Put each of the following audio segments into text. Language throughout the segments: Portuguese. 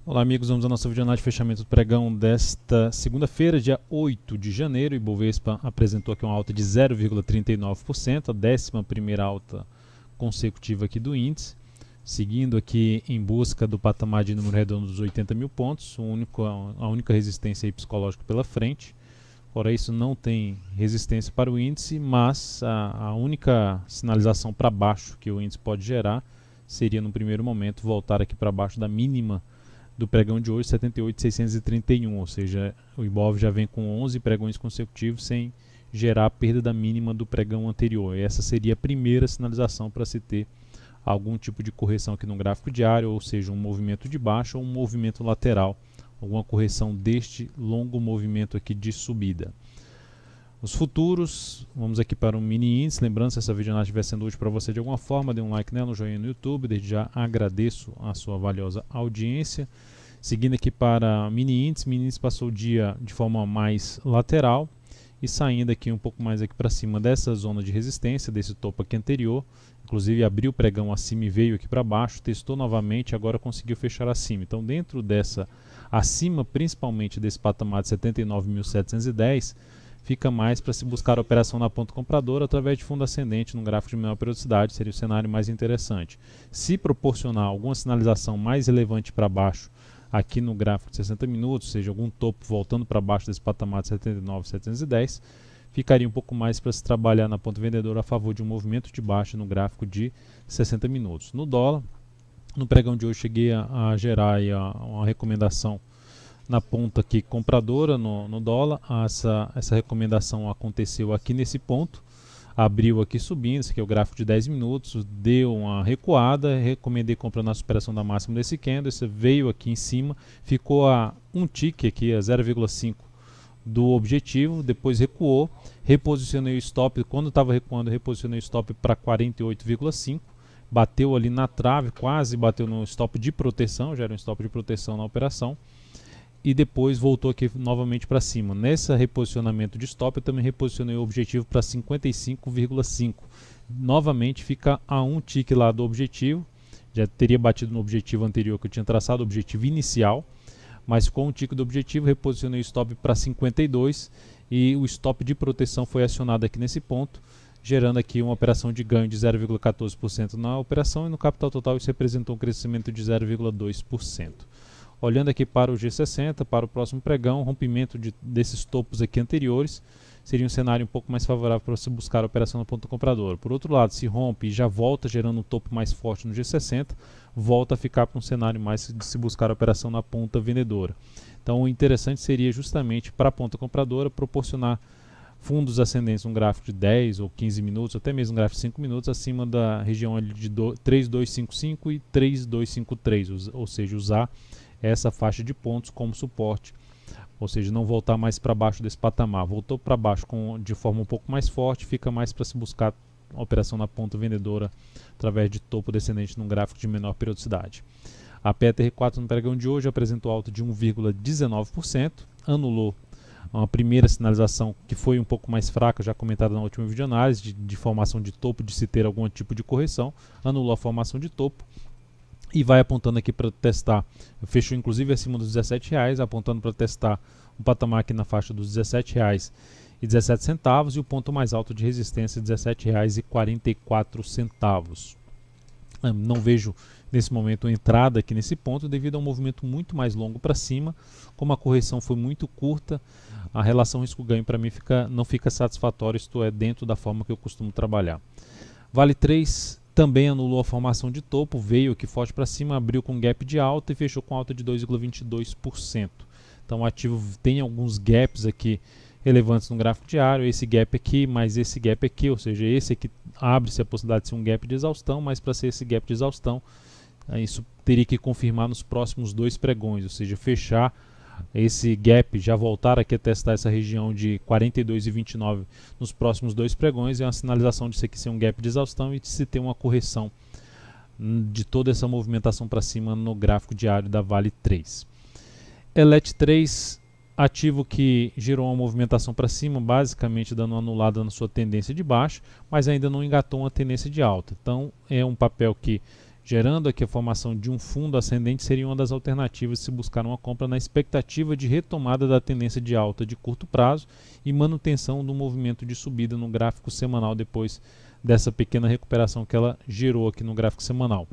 Olá amigos, vamos à nossa videoanálise de fechamento do pregão desta segunda-feira, dia 8 de janeiro. O Ibovespa apresentou aqui uma alta de 0,39%, a 11ª alta consecutiva aqui do índice, seguindo aqui em busca do patamar de número redondo dos 80 mil pontos, a única resistência aí psicológica pela frente. Fora isso, não tem resistência para o índice, mas a única sinalização para baixo que o índice pode gerar seria, no primeiro momento, voltar aqui para baixo da mínima do pregão de hoje, 78.631, ou seja, o Ibov já vem com 11 pregões consecutivos sem gerar a perda da mínima do pregão anterior. E essa seria a primeira sinalização para se ter algum tipo de correção aqui no gráfico diário, ou seja, um movimento de baixa ou um movimento lateral, alguma correção deste longo movimento aqui de subida. Os futuros, vamos aqui para um mini índice. Lembrando, se essa videoanálise estiver sendo útil para você de alguma forma, dê um like nela, um joinha no YouTube. Desde já agradeço a sua valiosa audiência. Seguindo aqui para mini índice passou o dia de forma mais lateral e saindo aqui um pouco mais aqui para cima dessa zona de resistência, desse topo aqui anterior. Inclusive abriu o pregão acima e veio aqui para baixo, testou novamente, agora conseguiu fechar acima. Então, dentro dessa, acima principalmente desse patamar de 79.710, fica mais para se buscar a operação na ponta compradora através de fundo ascendente num gráfico de menor periodicidade, seria o cenário mais interessante. Se proporcionar alguma sinalização mais relevante para baixo aqui no gráfico de 60 minutos, seja algum topo voltando para baixo desse patamar de 79.710, ficaria um pouco mais para se trabalhar na ponta vendedora a favor de um movimento de baixa no gráfico de 60 minutos. No dólar, no pregão de hoje cheguei a gerar aí uma recomendação na ponta aqui compradora no dólar. Essa recomendação aconteceu aqui nesse ponto, abriu aqui subindo, esse aqui é o gráfico de 10 minutos, deu uma recuada, recomendei compra na superação da máxima desse candle, esse veio aqui em cima, ficou a um tick aqui, a 0,5 do objetivo, depois recuou, reposicionei o stop, quando estava recuando reposicionei o stop para 48,5, bateu ali na trave, quase bateu no stop de proteção, já era um stop de proteção na operação, e depois voltou aqui novamente para cima. Nesse reposicionamento de stop, eu também reposicionei o objetivo para 55,5. Novamente fica a um tick lá do objetivo, já teria batido no objetivo anterior que eu tinha traçado, o objetivo inicial, mas com o tick do objetivo reposicionei o stop para 52 e o stop de proteção foi acionado aqui nesse ponto, gerando aqui uma operação de ganho de 0,14% na operação, e no capital total isso representou um crescimento de 0,2%. Olhando aqui para o G60, para o próximo pregão, rompimento desses topos aqui anteriores, seria um cenário um pouco mais favorável para você buscar a operação na ponta compradora. Por outro lado, se rompe e já volta gerando um topo mais forte no G60, volta a ficar para um cenário mais de se buscar a operação na ponta vendedora. Então o interessante seria justamente para a ponta compradora proporcionar fundos ascendentes, um gráfico de 10 ou 15 minutos, até mesmo um gráfico de 5 minutos, acima da região de 3.255 e 3.253, ou seja, usar essa faixa de pontos como suporte, ou seja, não voltar mais para baixo desse patamar. Voltou para baixo de forma um pouco mais forte, fica mais para se buscar a operação na ponta vendedora através de topo descendente num gráfico de menor periodicidade. A PETR4 no pregão de hoje apresentou alta de 1,19%, anulou uma primeira sinalização que foi um pouco mais fraca, já comentada na última videoanálise, de formação de topo, de se ter algum tipo de correção, anulou a formação de topo e vai apontando aqui para testar, fechou inclusive acima dos R$17, apontando para testar um patamar aqui na faixa dos R$17,17 e o ponto mais alto de resistência R$17,44. Não vejo nesse momento entrada aqui nesse ponto devido a um movimento muito mais longo para cima. Como a correção foi muito curta, a relação risco-ganho para mim não fica satisfatória, isto é, dentro da forma que eu costumo trabalhar. Vale 3 também anulou a formação de topo, veio aqui forte para cima, abriu com gap de alta e fechou com alta de 2,22%. Então o ativo tem alguns gaps aqui relevantes no gráfico diário, esse gap aqui, mais esse gap aqui, ou seja, esse aqui abre-se a possibilidade de ser um gap de exaustão, mas para ser esse gap de exaustão, isso teria que confirmar nos próximos 2 pregões, ou seja, fechar esse gap, já voltar aqui a testar essa região de 42,29 nos próximos 2 pregões, é uma sinalização de isso aqui ser um gap de exaustão e de se ter uma correção de toda essa movimentação para cima no gráfico diário da Vale 3. ELET3, ativo que gerou uma movimentação para cima, basicamente dando uma anulada na sua tendência de baixa, mas ainda não engatou uma tendência de alta. Então é um papel que gerando aqui a formação de um fundo ascendente, seria uma das alternativas se buscar uma compra na expectativa de retomada da tendência de alta de curto prazo e manutenção do movimento de subida no gráfico semanal depois dessa pequena recuperação que ela gerou aqui no gráfico semanal.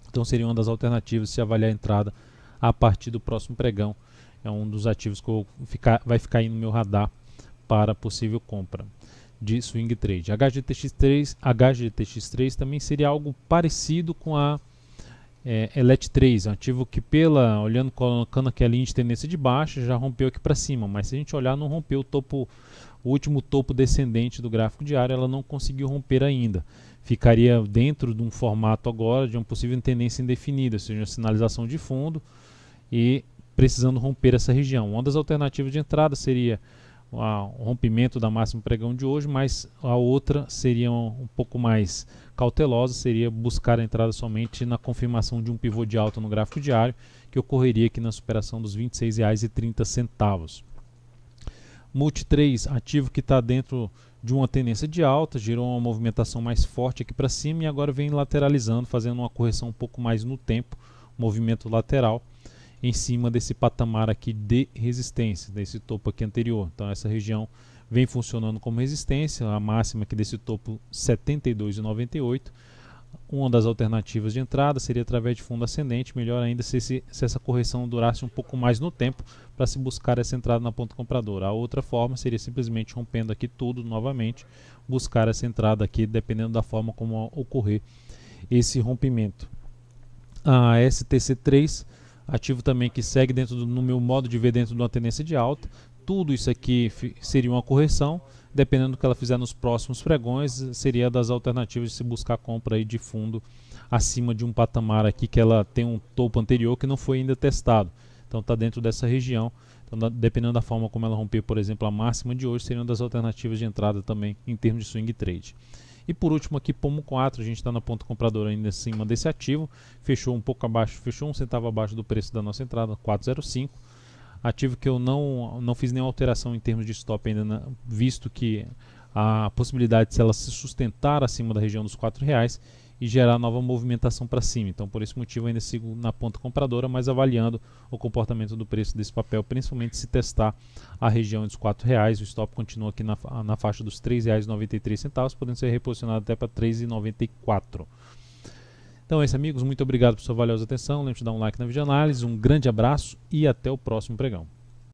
Então seria uma das alternativas se avaliar a entrada a partir do próximo pregão. É um dos ativos que vai ficar aí no meu radar para possível compra de swing trade. HGTX3 também seria algo parecido com a ELET3, um ativo que colocando aqui a linha de tendência de baixa, já rompeu aqui para cima, mas se a gente olhar, não rompeu o último topo descendente do gráfico diário, ela não conseguiu romper ainda. Ficaria dentro de um formato agora de uma possível tendência indefinida, ou seja, uma sinalização de fundo e precisando romper essa região. Uma das alternativas de entrada seria o rompimento da máxima pregão de hoje, mas a outra seria um pouco mais cautelosa, seria buscar a entrada somente na confirmação de um pivô de alta no gráfico diário, que ocorreria aqui na superação dos R$ 26,30. Multi3, ativo que está dentro de uma tendência de alta, gerou uma movimentação mais forte aqui para cima e agora vem lateralizando, fazendo uma correção um pouco mais no tempo, movimento lateral, em cima desse patamar aqui de resistência, desse topo aqui anterior. Então essa região vem funcionando como resistência, a máxima aqui desse topo 72,98. Uma das alternativas de entrada seria através de fundo ascendente, melhor ainda se essa correção durasse um pouco mais no tempo para se buscar essa entrada na ponta compradora. A outra forma seria simplesmente rompendo aqui tudo novamente, buscar essa entrada aqui dependendo da forma como ocorrer esse rompimento. A STC3, ativo também que segue no meu modo de ver dentro de uma tendência de alta. Tudo isso aqui seria uma correção, dependendo do que ela fizer nos próximos pregões, seria das alternativas de se buscar compra aí de fundo acima de um patamar aqui que ela tem um topo anterior que não foi ainda testado. Então está dentro dessa região. Então, dependendo da forma como ela romper, por exemplo, a máxima de hoje, seria uma das alternativas de entrada também em termos de swing trade. E por último aqui, Pomo 4, a gente está na ponta compradora ainda acima desse ativo, fechou um pouco abaixo, fechou 1 centavo abaixo do preço da nossa entrada, 4,05. Ativo que eu não fiz nenhuma alteração em termos de stop ainda, visto que a possibilidade de ela se sustentar acima da região dos R$4 e gerar nova movimentação para cima. Então por esse motivo ainda sigo na ponta compradora, mas avaliando o comportamento do preço desse papel, principalmente se testar a região dos R$4. O stop continua aqui na faixa dos R$3,93, podendo ser reposicionado até para R$3,94. Então é isso, amigos, muito obrigado por sua valiosa atenção. Lembre-se de dar um like na videoanálise, um grande abraço e até o próximo pregão.